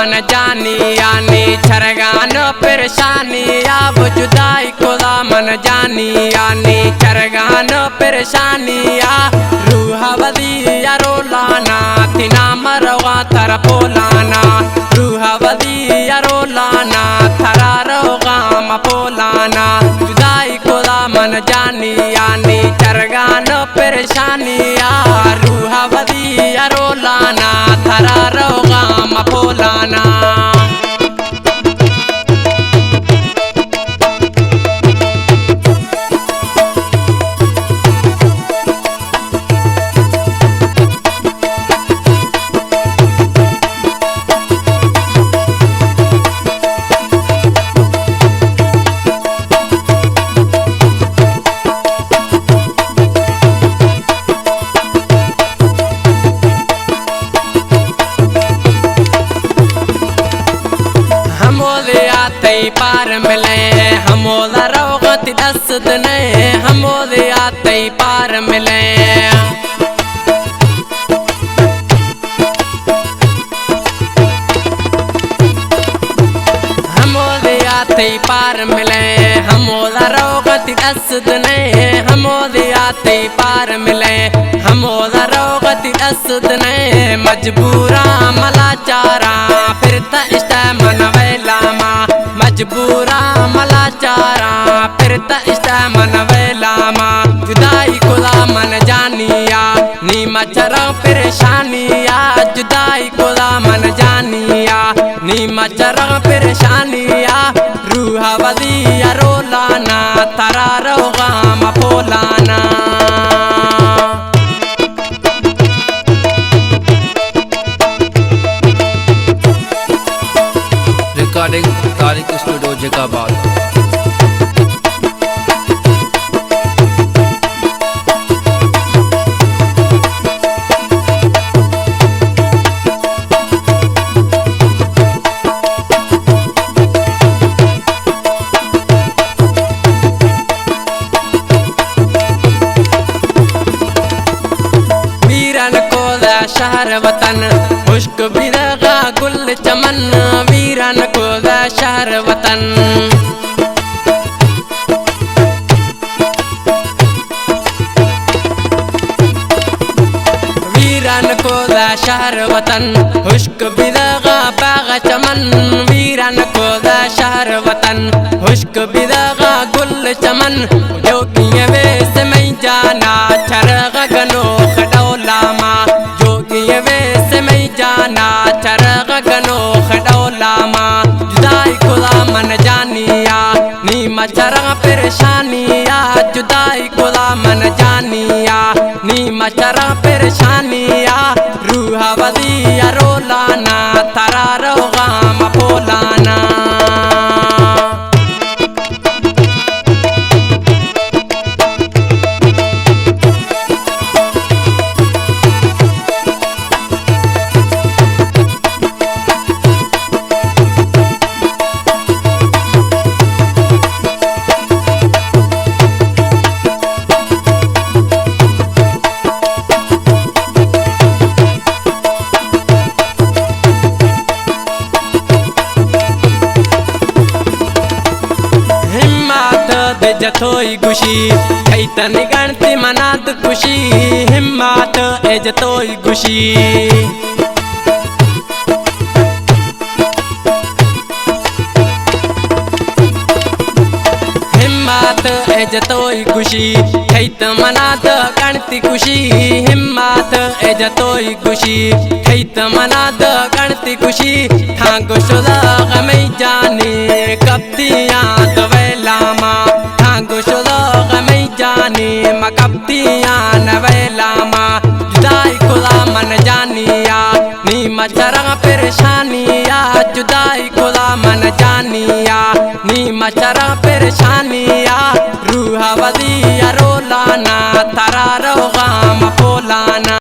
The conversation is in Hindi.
मन जानिया नी चरगान परेशानिया वो जुदाई खुदा मन जानिया नी चरगान परेशानिया रूह वदिया रोलाना तिना मरवा तर पोलाना रूह वदिया रोलाना थरा रोगा पोलाना जुदाई खुदा मन जानिया नी चरगान परेशानिया रूह वदिया रोलाना थरा रोगा पोलाना पार मिले हमोदा रोगत दसद ने हमोदे आते पार मिले हमोदे आते पार मिले हमोदा रोगत दसद ने हमोदे आते पार मिले हमोदा रोगत दसद ने मजबूरा मलाचारा फिर इष्ट मनवेलामा मजबूरा मलाचारा फिर इष्ट मनवेलामा जुदाई खुदा मन जानिया नी मचरा परेशानिया जुदाई खुदा मन जानिया नी मचरा परेशानिया रूह वदिया रोलाना तरा रोगा पोलाना रिकॉर्डिंग तारिक स्टूडियो जैकाबाद। वीरन को दा शहर वतन खुश्क बिरगा गुल चमन वीरन को दा शहर वतन वीरन को दा शहर वतन खुश्क बिरगा बाग चमन वीरन को दा शहर वतन खुश्क बिरगा गुल चमन जो किए वेस में जाना चरग गनो खडौलामा जो किए वेस में जाना चरग गनो खडौलामा जुदाई खुदा मन जानिया नी मचरा परेशानिया जुदाई खुदा मन जानिया नी मचरा परेशानिया रूह वदिया रोलाना तरा रोगा पोलाना जतोई गुशी कैतन गणति मनात खुशी हिम्मत ए जतोई गुशी हिम्मत ए जतोई खुशी कैत मनात गणति खुशी हिम्मत ए जतोई खुशी कैत मनात गणति खुशी था गुशुदा गमै जाने कब्तियां दवेलामा गुशुदा गमै जाने मकब्तियां नवेलामा जुदाई खुदा मन जानिया नी मचरा परेशानिया जुदाई खुदा मन जानिया नी मचरा परेशानिया रूह वदिया रोलाना तरा रोगा